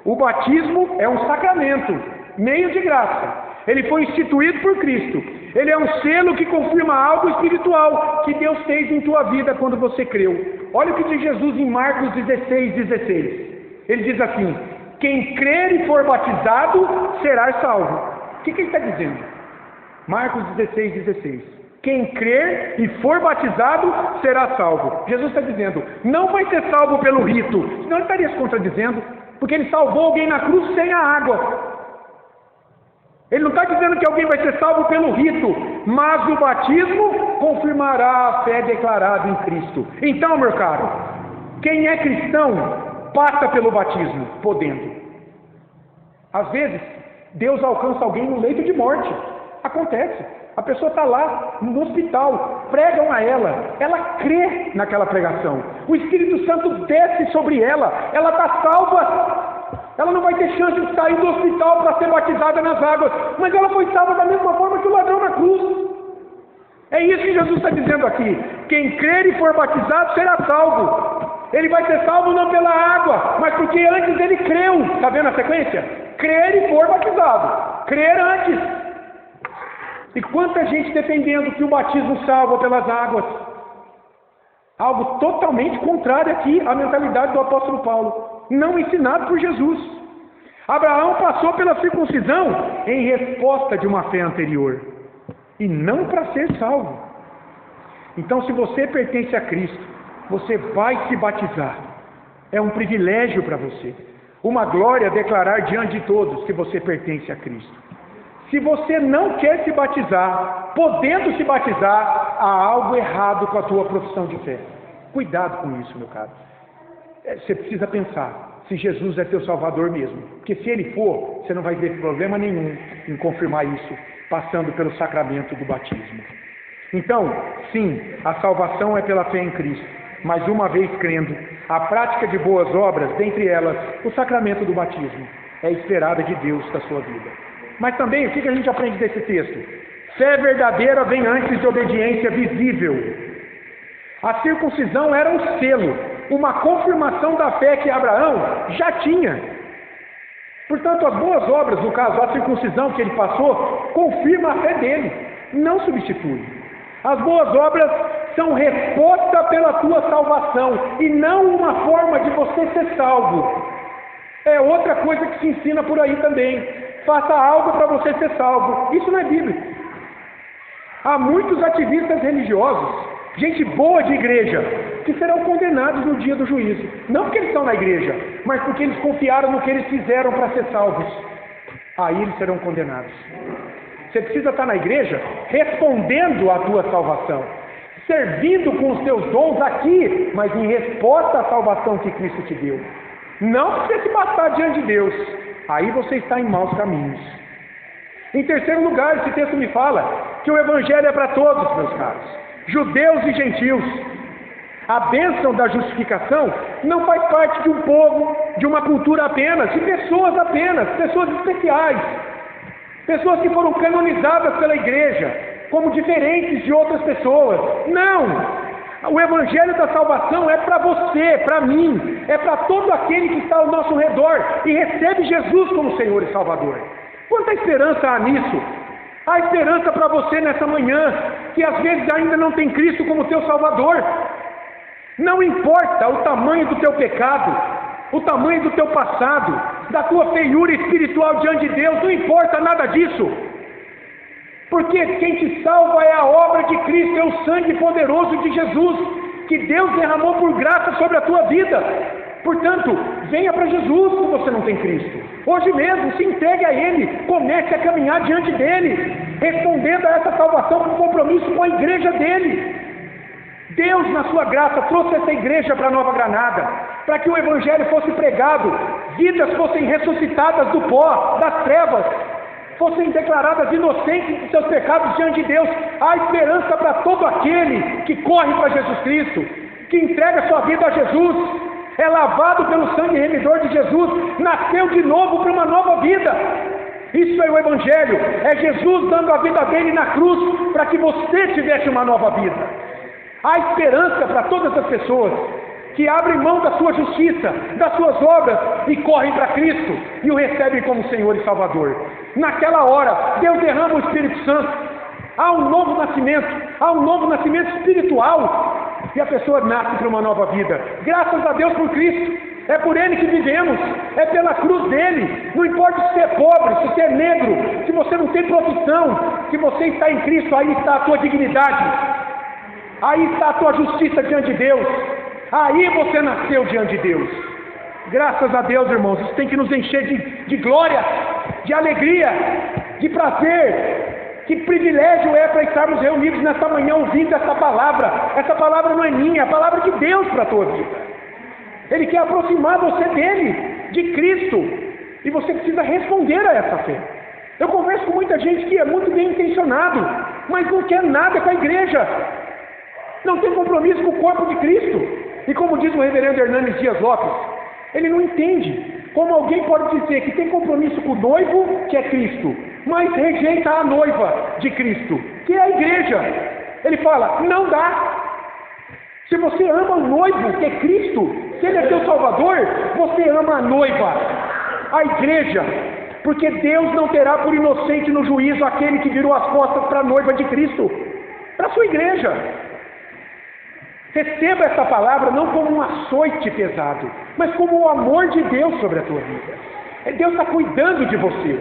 O batismo é um sacramento, meio de graça. Ele foi instituído por Cristo. Ele é um selo que confirma algo espiritual que Deus fez em tua vida quando você creu. Olha o que diz Jesus em Marcos 16:16. Ele diz assim, quem crer e for batizado será salvo. O que ele está dizendo? Marcos 16:16. Quem crer e for batizado será salvo. Jesus está dizendo, não vai ser salvo pelo rito, senão ele estaria se contradizendo, porque ele salvou alguém na cruz sem a água. Ele não está dizendo que alguém vai ser salvo pelo rito, mas o batismo confirmará a fé declarada em Cristo. Então, meu caro, quem é cristão passa pelo batismo, podendo. Às vezes, Deus alcança alguém no leito de morte. Acontece. A pessoa está lá no hospital, pregam a ela crê naquela pregação. O Espírito Santo desce sobre ela está salva. Ela não vai ter chance de sair do hospital para ser batizada nas águas, mas ela foi salva da mesma forma que o ladrão na cruz. É isso que Jesus está dizendo aqui. Quem crer e for batizado será salvo. Ele vai ser salvo não pela água, mas porque antes ele creu. Está vendo a sequência? Crer e for batizado. Crer antes. E quanta gente defendendo que o batismo salva pelas águas. Algo totalmente contrário aqui à mentalidade do apóstolo Paulo, não ensinado por Jesus. Abraão passou pela circuncisão em resposta de uma fé anterior. e não para ser salvo. Então, se você pertence a Cristo, você vai se batizar. É um privilégio para você, uma glória declarar diante de todos que você pertence a Cristo. Se você não quer se batizar, podendo se batizar, há algo errado com a tua profissão de fé. Cuidado com isso, meu caro. Você precisa pensar se Jesus é teu Salvador mesmo. Porque se Ele for, você não vai ver problema nenhum em confirmar isso, passando pelo sacramento do batismo. Então, sim, a salvação é pela fé em Cristo. Mas uma vez crendo, a prática de boas obras, dentre elas, o sacramento do batismo, é esperada de Deus da sua vida. Mas também, o que a gente aprende desse texto? Fé verdadeira vem antes de obediência visível. A circuncisão era um selo, uma confirmação da fé que Abraão já tinha. Portanto, as boas obras, no caso, a circuncisão que ele passou, confirma a fé dele, não substitui. As boas obras são resposta pela tua salvação e não uma forma de você ser salvo. É outra coisa que se ensina por aí também. Faça algo para você ser salvo. Isso não é bíblico. Há muitos ativistas religiosos, gente boa de igreja, que serão condenados no dia do juízo. Não porque eles estão na igreja, mas porque eles confiaram no que eles fizeram para ser salvos. Aí eles serão condenados. Você precisa estar na igreja respondendo à tua salvação, servindo com os teus dons aqui, mas em resposta à salvação que Cristo te deu. Não para você se bastar diante de Deus. Aí você está em maus caminhos. Em terceiro lugar, esse texto me fala que o Evangelho é para todos, meus caros, judeus e gentios. A bênção da justificação não faz parte de um povo, de uma cultura apenas, de pessoas apenas, pessoas especiais. Pessoas que foram canonizadas pela igreja, como diferentes de outras pessoas. Não! O Evangelho da salvação é para você, para mim, é para todo aquele que está ao nosso redor e recebe Jesus como Senhor e Salvador. Quanta esperança há nisso? Há esperança para você nessa manhã, que às vezes ainda não tem Cristo como teu Salvador. Não importa o tamanho do teu pecado, o tamanho do teu passado, da tua feiura espiritual diante de Deus, não importa nada disso. Porque quem te salva é a obra de Cristo, é o sangue poderoso de Jesus, que Deus derramou por graça sobre a tua vida. Portanto, venha para Jesus se você não tem Cristo. Hoje mesmo, se entregue a Ele, comece a caminhar diante dEle, respondendo a essa salvação com compromisso com a igreja dEle. Deus, na sua graça, trouxe essa igreja para Nova Granada, para que o Evangelho fosse pregado, vidas fossem ressuscitadas do pó, das trevas, fossem declaradas inocentes de seus pecados diante de Deus. Há esperança para todo aquele que corre para Jesus Cristo, que entrega sua vida a Jesus, é lavado pelo sangue remidor de Jesus, nasceu de novo para uma nova vida. Isso é o Evangelho, é Jesus dando a vida dele na cruz, para que você tivesse uma nova vida. Há esperança para todas as pessoas que abrem mão da sua justiça, das suas obras e correm para Cristo e o recebem como Senhor e Salvador. Naquela hora, Deus derrama o Espírito Santo, há um novo nascimento espiritual e a pessoa nasce para uma nova vida. Graças a Deus por Cristo, é por Ele que vivemos, é pela cruz dele. Não importa se você é pobre, se você é negro, se você não tem profissão, se você está em Cristo, aí está a tua dignidade, aí está a tua justiça diante de Deus, aí você nasceu diante de Deus. Graças a Deus, irmãos, isso tem que nos encher de glória, de alegria, de prazer. Que privilégio é para estarmos reunidos nesta manhã ouvindo essa palavra. Essa palavra não é minha, é a palavra de Deus para a tua vida. Ele quer aproximar você dele, de Cristo, e você precisa responder a essa fé. Eu converso com muita gente que é muito bem intencionado, mas não quer nada com a igreja, não tem compromisso com o corpo de Cristo. E como diz o reverendo Hernanes Dias Lopes, ele não entende como alguém pode dizer que tem compromisso com o noivo, que é Cristo, mas rejeita a noiva de Cristo, que é a igreja. Ele fala, não dá. Se você ama o noivo, que é Cristo, se ele é teu Salvador, você ama a noiva, a igreja, porque Deus não terá por inocente no juízo aquele que virou as costas para a noiva de Cristo, para a sua igreja. Receba essa palavra não como um açoite pesado, mas como o amor de Deus sobre a tua vida. Deus está cuidando de você.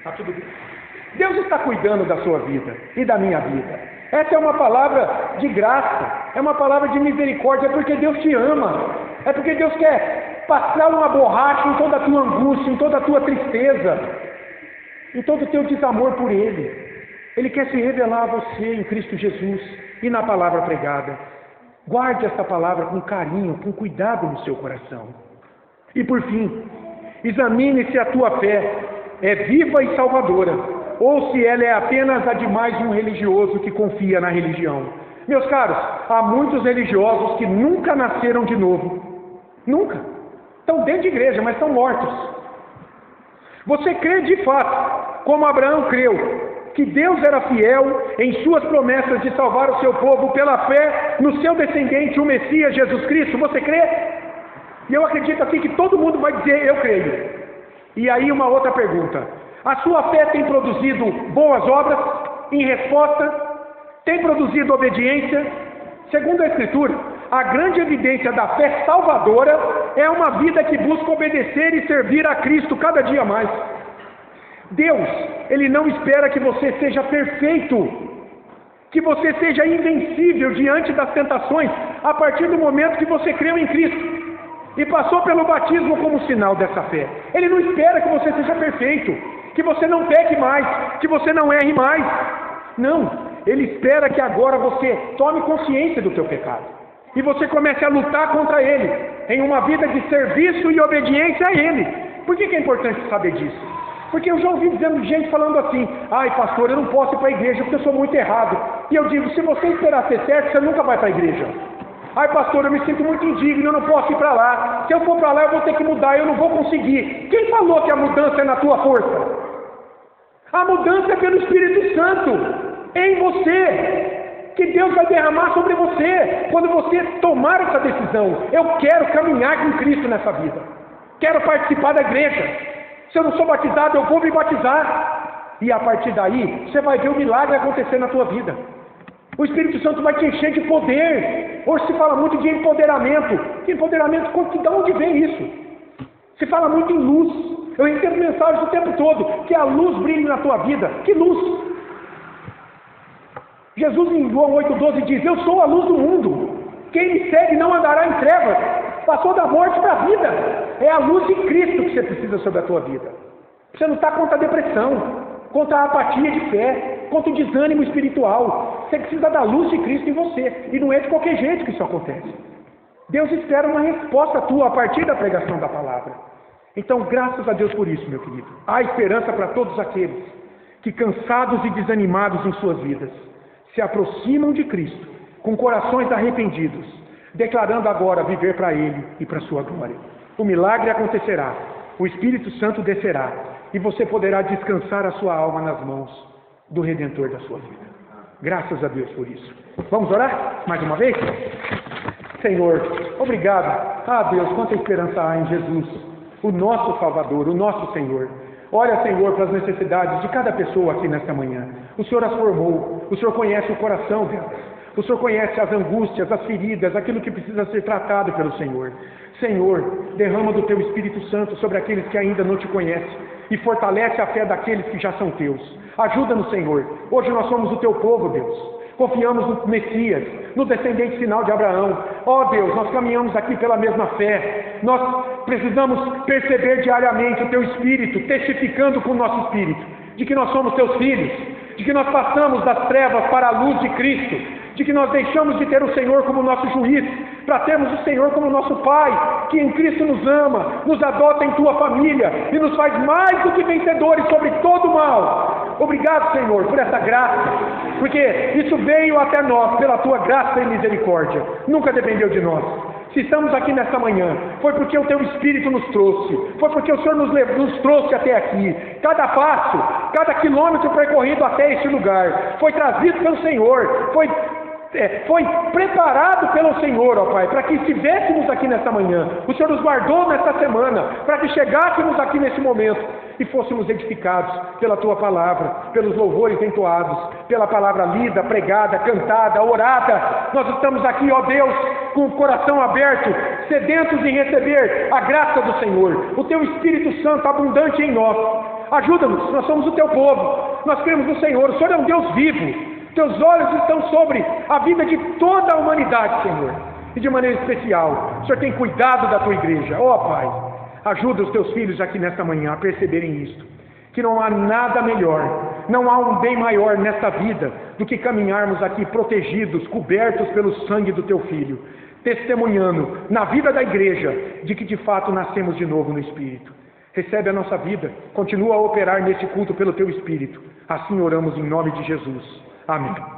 Está tudo bem. Deus está cuidando da sua vida e da minha vida. Essa é uma palavra de graça, é uma palavra de misericórdia, é porque Deus te ama, é porque Deus quer passar uma borracha em toda a tua angústia, em toda a tua tristeza, em todo o teu desamor por Ele. Ele quer se revelar a você em Cristo Jesus e na palavra pregada. Guarde esta palavra com carinho, com cuidado no seu coração. E por fim, examine se a tua fé é viva e salvadora, ou se ela é apenas a de mais um religioso que confia na religião. Meus caros, há muitos religiosos que nunca nasceram de novo. Nunca. Estão dentro de igreja, mas estão mortos. Você crê de fato, como Abraão creu, que Deus era fiel em suas promessas de salvar o seu povo pela fé no seu descendente, o Messias Jesus Cristo? Você crê? E eu acredito assim que todo mundo vai dizer, eu creio. E aí uma outra pergunta. A sua fé tem produzido boas obras em resposta? Tem produzido obediência? Segundo a Escritura, a grande evidência da fé salvadora é uma vida que busca obedecer e servir a Cristo cada dia mais. Deus, Ele não espera que você seja perfeito, que você seja invencível diante das tentações, a partir do momento que você creu em Cristo e passou pelo batismo como sinal dessa fé. Ele não espera que você seja perfeito, que você não peque mais, que você não erre mais. Não, Ele espera que agora você tome consciência do teu pecado e você comece a lutar contra ele, em uma vida de serviço e obediência a Ele. Por que é importante saber disso? Porque eu já ouvi dizendo gente falando assim, ai pastor, eu não posso ir para a igreja porque eu sou muito errado. E eu digo, se você esperar ser certo, você nunca vai para a igreja. Ai pastor, eu me sinto muito indigno, eu não posso ir para lá. Se eu for para lá eu vou ter que mudar, eu não vou conseguir. Quem falou que a mudança é na tua força? A mudança é pelo Espírito Santo, em você, que Deus vai derramar sobre você, quando você tomar essa decisão. Eu quero caminhar com Cristo nessa vida, quero participar da igreja. Se eu não sou batizado, eu vou me batizar. E a partir daí, você vai ver o milagre acontecer na tua vida. O Espírito Santo vai te encher de poder. Hoje se fala muito de empoderamento. Que empoderamento? De onde vem isso? Se fala muito em luz. Eu recebo mensagens o tempo todo, que a luz brilhe na tua vida. Que luz? Jesus em João 8,12 diz, eu sou a luz do mundo. Quem me segue não andará em trevas. Passou da morte para a vida. É a luz de Cristo que você precisa sobre a tua vida. Você não está contra a depressão, contra a apatia de fé, contra o desânimo espiritual. Você precisa da luz de Cristo em você. E não é de qualquer jeito que isso acontece. Deus espera uma resposta tua a partir da pregação da palavra. Então, graças a Deus por isso, meu querido. Há esperança para todos aqueles que, cansados e desanimados em suas vidas, se aproximam de Cristo com corações arrependidos, declarando agora viver para Ele e para a sua glória. O milagre acontecerá, o Espírito Santo descerá, e você poderá descansar a sua alma nas mãos do Redentor da sua vida. Graças a Deus por isso. Vamos orar mais uma vez? Senhor, obrigado. Ah, Deus, quanta esperança há em Jesus, o nosso Salvador, o nosso Senhor. Olha, Senhor, para as necessidades de cada pessoa aqui nesta manhã. O Senhor as formou, o Senhor conhece o coração delas. O Senhor conhece as angústias, as feridas, aquilo que precisa ser tratado pelo Senhor. Senhor, derrama do Teu Espírito Santo sobre aqueles que ainda não Te conhecem e fortalece a fé daqueles que já são Teus. Ajuda-nos, Senhor. Hoje nós somos o Teu povo, Deus. Confiamos no Messias, no descendente final de Abraão. Ó Deus, nós caminhamos aqui pela mesma fé. Nós precisamos perceber diariamente o Teu Espírito, testificando com o nosso Espírito, de que nós somos Teus filhos, de que nós passamos das trevas para a luz de Cristo, de que nós deixamos de ter o Senhor como nosso juiz, para termos o Senhor como nosso Pai, que em Cristo nos ama, nos adota em Tua família e nos faz mais do que vencedores sobre todo o mal. Obrigado, Senhor, por essa graça, porque isso veio até nós pela Tua graça e misericórdia, nunca dependeu de nós. Se estamos aqui nesta manhã, foi porque o Teu Espírito nos trouxe, foi porque o Senhor nos trouxe até aqui. Cada passo, cada quilômetro percorrido até este lugar, foi trazido pelo Senhor, foi preparado pelo Senhor, ó Pai, para que estivéssemos aqui nesta manhã. O Senhor nos guardou nesta semana, para que chegássemos aqui nesse momento e fôssemos edificados pela Tua palavra, pelos louvores entoados, pela palavra lida, pregada, cantada, orada. Nós estamos aqui, ó Deus, com o coração aberto, sedentos em receber a graça do Senhor, o Teu Espírito Santo abundante em nós. Ajuda-nos, nós somos o teu povo, nós cremos no Senhor, o Senhor é um Deus vivo. Teus olhos estão sobre a vida de toda a humanidade, Senhor. E de maneira especial, o Senhor tem cuidado da tua igreja. Ó Pai, ajuda os teus filhos aqui nesta manhã a perceberem isto. Que não há nada melhor, não há um bem maior nesta vida do que caminharmos aqui protegidos, cobertos pelo sangue do teu Filho, testemunhando na vida da igreja de que de fato nascemos de novo no Espírito. Recebe a nossa vida, continua a operar nesse culto pelo teu Espírito. Assim oramos em nome de Jesus. Amém.